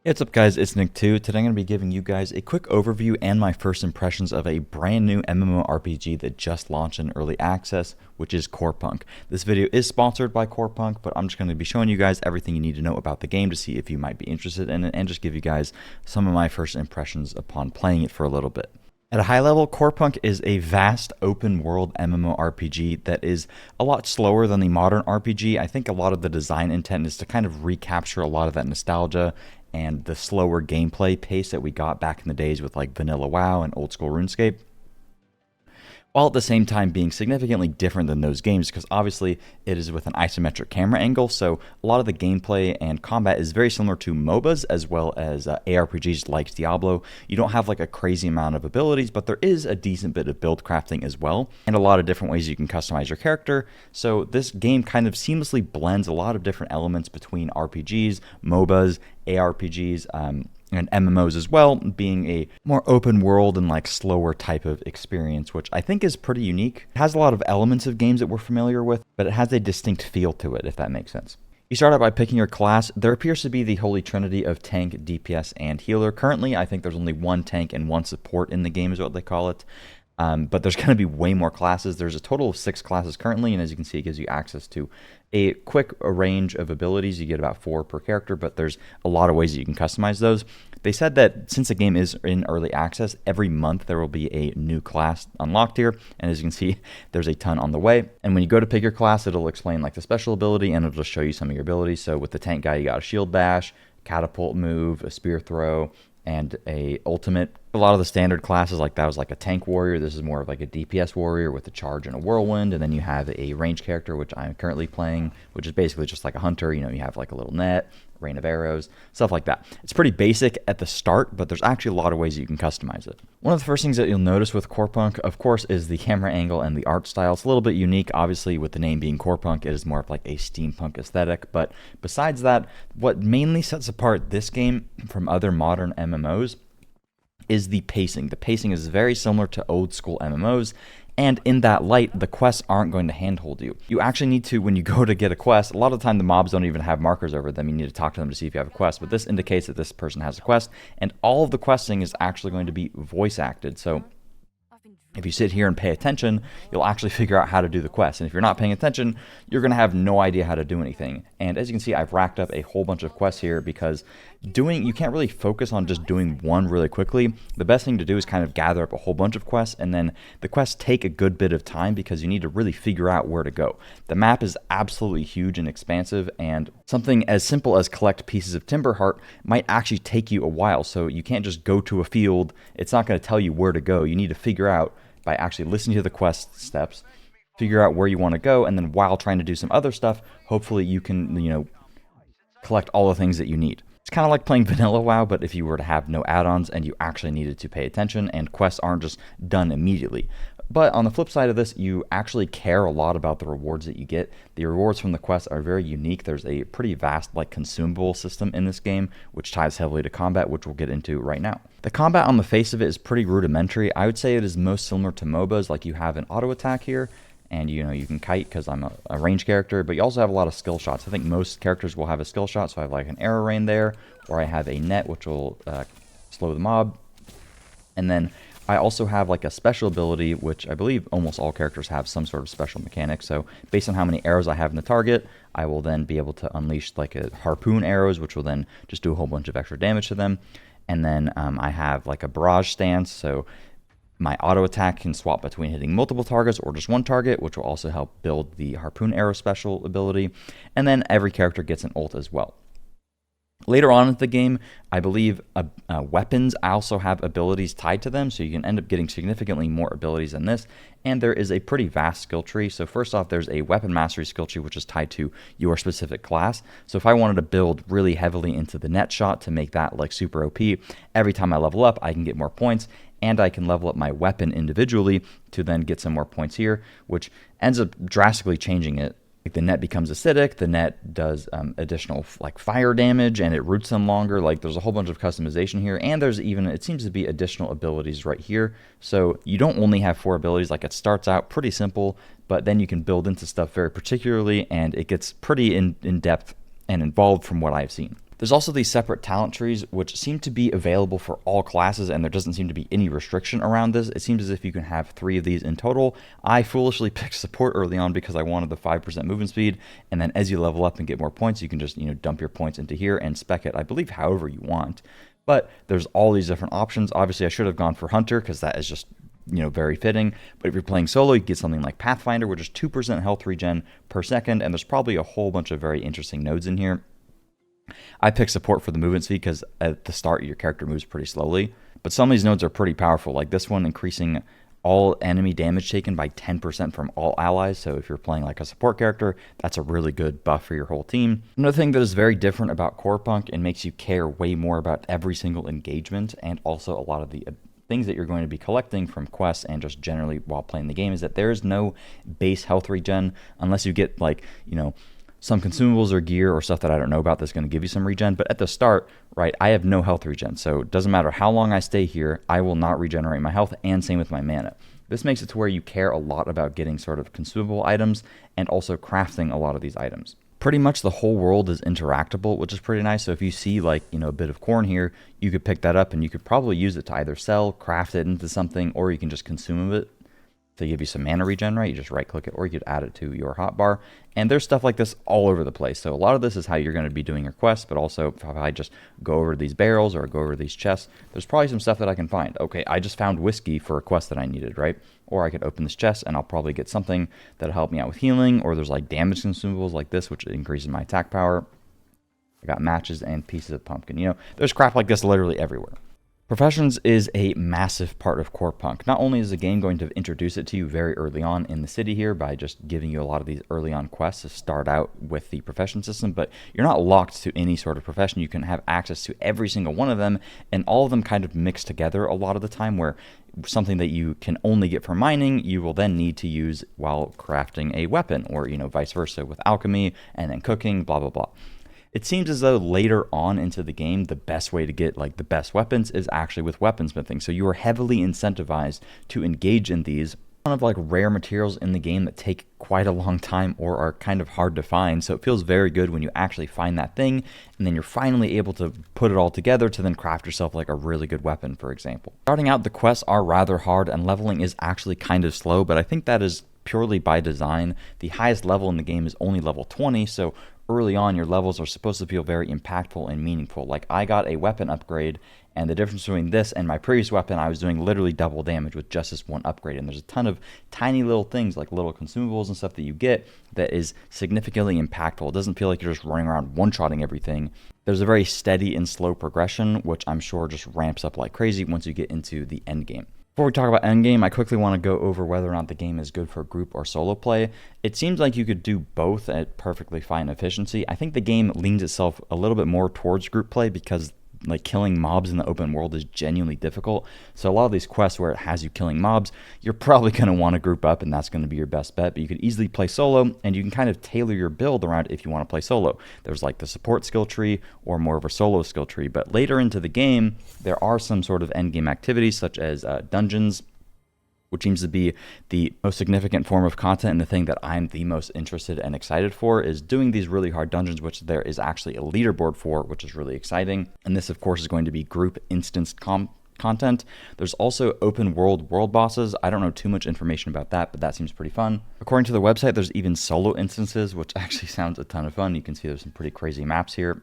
Hey, what's up guys, it's Nick2. Today I'm going to be giving you guys a quick overview and my first impressions of a brand new MMORPG that just launched in early access, which is Corepunk. This video is sponsored by Corepunk, but I'm just going to be showing you guys everything you need to know about the game to see if you might be interested in it and just give you guys some of my first impressions upon playing it for a little bit. At a high level, Corepunk is a vast open world MMORPG that is a lot slower than the modern RPG. I think a lot of the design intent is to kind of recapture a lot of that nostalgia and the slower gameplay pace that we got back in the days with like vanilla WoW and old school RuneScape, while at the same time being significantly different than those games because obviously it is with an isometric camera angle, so a lot of the gameplay and combat is very similar to MOBAs as well as ARPGs like Diablo. You don't have like a crazy amount of abilities, but there is a decent bit of build crafting as well, and a lot of different ways you can customize your character. So this game kind of seamlessly blends a lot of different elements between RPGs, MOBAs, ARPGs, and MMOs as well, being a more open world and like slower type of experience, which I think is pretty unique. It has a lot of elements of games that we're familiar with, but it has a distinct feel to it, if that makes sense. You start out by picking your class. There appears to be the holy trinity of tank, DPS, and healer. Currently, I think there's only one tank and one support in the game is what they call it. But there's going to be way more classes. There's a total of 6 classes currently, and as you can see, it gives you access to a quick range of abilities. You get about 4 per character, but there's a lot of ways that you can customize those. They said that since the game is in early access, every month there will be a new class unlocked here, and as you can see, there's a ton on the way. And when you go to pick your class, it'll explain like the special ability, and it'll just show you some of your abilities. So with the tank guy, you got a shield bash, catapult move, a spear throw, and a ultimate. A lot of the standard classes like that was like a tank warrior. This is more of like a DPS warrior with a charge and a whirlwind. And then you have a range character, which I'm currently playing, which is basically just like a hunter. You know, you have like a little net, rain of arrows, stuff like that. It's pretty basic at the start, but there's actually a lot of ways you can customize it. One of the first things that you'll notice with Corepunk, of course, is the camera angle and the art style. It's a little bit unique. Obviously, with the name being Corepunk, it is more of like a steampunk aesthetic. But besides that, what mainly sets apart this game from other modern MMOs is the pacing. The pacing is very similar to old school MMOs, and in that light, the quests aren't going to handhold you. You actually need to, when you go to get a quest, a lot of the time the mobs don't even have markers over them. You need to talk to them to see if you have a quest, but this indicates that this person has a quest, and all of the questing is actually going to be voice acted. So if you sit here and pay attention, you'll actually figure out how to do the quest. And if you're not paying attention, you're going to have no idea how to do anything. And as you can see, I've racked up a whole bunch of quests here because you can't really focus on just doing one really quickly. The best thing to do is kind of gather up a whole bunch of quests, and then the quests take a good bit of time because you need to really figure out where to go. The map is absolutely huge and expansive, and something as simple as collect pieces of timber heart might actually take you a while. So you can't just go to a field. It's not going to tell you where to go. You need to figure out by actually listening to the quest steps, figure out where you want to go, and then while trying to do some other stuff, hopefully you can, collect all the things that you need. It's kind of like playing vanilla WoW, but if you were to have no add-ons and you actually needed to pay attention, and quests aren't just done immediately. But on the flip side of this, you actually care a lot about the rewards that you get. The rewards from the quests are very unique. There's a pretty vast like consumable system in this game, which ties heavily to combat, which we'll get into right now. The combat on the face of it is pretty rudimentary. I would say it is most similar to MOBAs, like you have an auto attack here, and you can kite because I'm a range character, but you also have a lot of skill shots. I think most characters will have a skill shot, so I have like an arrow rain there, or I have a net, which will slow the mob. And then I also have like a special ability, which I believe almost all characters have some sort of special mechanic. So based on how many arrows I have in the target, I will then be able to unleash like a harpoon arrows, which will then just do a whole bunch of extra damage to them. And then I have like a barrage stance, so my auto attack can swap between hitting multiple targets or just one target, which will also help build the harpoon arrow special ability. And then every character gets an ult as well. Later on in the game, I believe weapons also have abilities tied to them, so you can end up getting significantly more abilities than this. And there is a pretty vast skill tree. So first off, there's a weapon mastery skill tree, which is tied to your specific class. So if I wanted to build really heavily into the net shot to make that like super OP, every time I level up, I can get more points, and I can level up my weapon individually to then get some more points here, which ends up drastically changing it. Like the net becomes acidic, the net does additional like fire damage, and it roots them longer. Like there's a whole bunch of customization here, and there's even, it seems to be additional abilities right here. So you don't only have 4 abilities. Like it starts out pretty simple, but then you can build into stuff very particularly, and it gets pretty in depth and involved from what I've seen. There's also these separate talent trees, which seem to be available for all classes, and there doesn't seem to be any restriction around this. It seems as if you can have 3 of these in total. I foolishly picked support early on because I wanted the 5% movement speed, and then as you level up and get more points, you can just, dump your points into here and spec it, I believe, however you want. But there's all these different options. Obviously, I should have gone for Hunter because that is just, very fitting. But if you're playing solo, you get something like Pathfinder, which is 2% health regen per second, and there's probably a whole bunch of very interesting nodes in here. I picked support for the movement speed because at the start your character moves pretty slowly, but some of these nodes are pretty powerful, like this one increasing all enemy damage taken by 10% from all allies. So if you're playing like a support character, that's a really good buff for your whole team. Another thing that is very different about Corepunk and makes you care way more about every single engagement and also a lot of the things that you're going to be collecting from quests and just generally while playing the game is that there is no base health regen unless you get like, some consumables or gear or stuff that I don't know about that's going to give you some regen. But at the start, right, I have no health regen. So it doesn't matter how long I stay here, I will not regenerate my health, and same with my mana. This makes it to where you care a lot about getting sort of consumable items and also crafting a lot of these items. Pretty much the whole world is interactable, which is pretty nice. So if you see like, a bit of corn here, you could pick that up and you could probably use it to either sell, craft it into something, or you can just consume it. To give you some mana regen, right? You just right click it, or you could add it to your hotbar. And there's stuff like this all over the place. So a lot of this is how you're going to be doing your quests, but also if I just go over these barrels or go over these chests, there's probably some stuff that I can find. Okay, I just found whiskey for a quest that I needed, right? Or I could open this chest and I'll probably get something that'll help me out with healing, or there's like damage consumables like this, which increases my attack power. I got matches and pieces of pumpkin. There's crap like this literally everywhere. Professions is a massive part of Corepunk. Not only is the game going to introduce it to you very early on in the city here by just giving you a lot of these early on quests to start out with the profession system, but you're not locked to any sort of profession. You can have access to every single one of them, and all of them kind of mix together a lot of the time, where something that you can only get from mining, you will then need to use while crafting a weapon, or vice versa with alchemy and then cooking, blah, blah, blah. It seems as though later on into the game, the best way to get like the best weapons is actually with weaponsmithing. So you are heavily incentivized to engage in these kind of like rare materials in the game that take quite a long time or are kind of hard to find. So it feels very good when you actually find that thing and then you're finally able to put it all together to then craft yourself like a really good weapon, for example. Starting out, the quests are rather hard and leveling is actually kind of slow, but I think that is purely by design. The highest level in the game is only level 20, so early on your levels are supposed to feel very impactful and meaningful. Like I got a weapon upgrade, and the difference between this and my previous weapon, I was doing literally double damage with just this one upgrade. And there's a ton of tiny little things like little consumables and stuff that you get that is significantly impactful. It doesn't feel like you're just running around one-shotting everything. There's a very steady and slow progression, which I'm sure just ramps up like crazy once you get into the end game. Before we talk about endgame, I quickly want to go over whether or not the game is good for group or solo play. It seems like you could do both at perfectly fine efficiency. I think the game leans itself a little bit more towards group play because like killing mobs in the open world is genuinely difficult. So a lot of these quests where it has you killing mobs, you're probably going to want to group up and that's going to be your best bet. But you could easily play solo and you can kind of tailor your build around if you want to play solo. There's like the support skill tree or more of a solo skill tree. But later into the game, there are some sort of end game activities such as dungeons, which seems to be the most significant form of content, and the thing that I'm the most interested and excited for is doing these really hard dungeons, which there is actually a leaderboard for, which is really exciting. And this, of course, is going to be group instanced content. There's also open world bosses. I don't know too much information about that, but that seems pretty fun. According to the website, there's even solo instances, which actually sounds a ton of fun. You can see there's some pretty crazy maps here.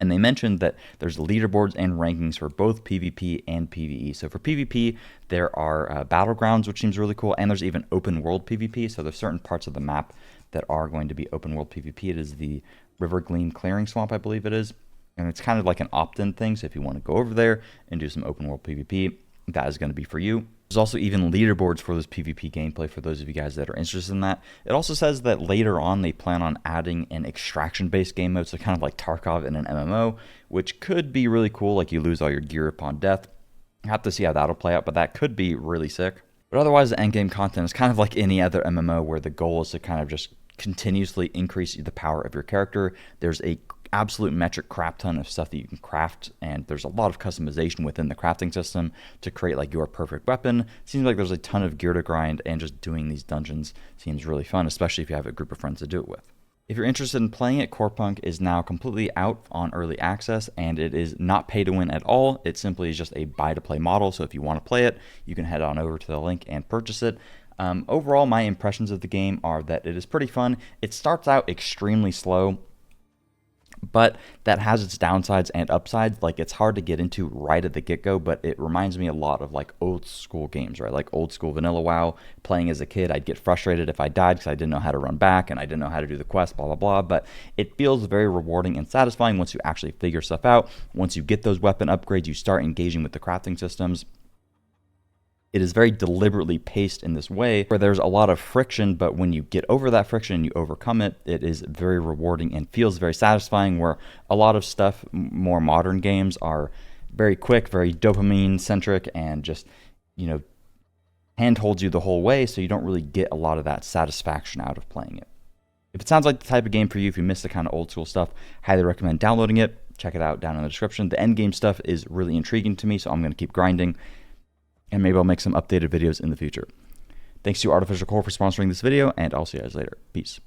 And they mentioned that there's leaderboards and rankings for both PvP and PvE. So for PvP, there are battlegrounds, which seems really cool, and there's even open world PvP. So there's certain parts of the map that are going to be open world PvP. It is the River Gleam Clearing Swamp, I believe it is. And it's kind of like an opt-in thing. So if you want to go over there and do some open world PvP, that is going to be for you. There's also even leaderboards for this PvP gameplay for those of you guys that are interested in that. It also says that later on they plan on adding an extraction-based game mode, so kind of like Tarkov in an MMO, which could be really cool, like you lose all your gear upon death. I have to see how that'll play out, but that could be really sick. But otherwise, the endgame content is kind of like any other MMO where the goal is to kind of just continuously increase the power of your character. There's a absolute metric crap ton of stuff that you can craft, and there's a lot of customization within the crafting system to create like your perfect weapon. Seems like there's a ton of gear to grind, and just doing these dungeons seems really fun, especially if you have a group of friends to do it with. If you're interested in playing it, Corepunk is now completely out on early access, and it is not pay to win at all. It simply is just a buy to play model. So if you want to play it, you can head on over to the link and purchase it. Overall, my impressions of the game are that it is pretty fun. It starts out extremely slow, but that has its downsides and upsides. Like, it's hard to get into right at the get-go, but it reminds me a lot of like old school games, right? Like old school vanilla WoW. Playing as a kid, I'd get frustrated if I died because I didn't know how to run back and I didn't know how to do the quest, blah blah blah. But it feels very rewarding and satisfying once you actually figure stuff out. Once you get those weapon upgrades, you start engaging with the crafting systems. It is very deliberately paced in this way where there's a lot of friction, but when you get over that friction and you overcome it, it is very rewarding and feels very satisfying, where a lot of stuff, more modern games, are very quick, very dopamine centric, and just, handholds you the whole way, so you don't really get a lot of that satisfaction out of playing it. If it sounds like the type of game for you, if you miss the kind of old school stuff, highly recommend downloading it. Check it out down in the description. The end game stuff is really intriguing to me, so I'm going to keep grinding. And maybe I'll make some updated videos in the future. Thanks to Artificial Core for sponsoring this video, and I'll see you guys later. Peace.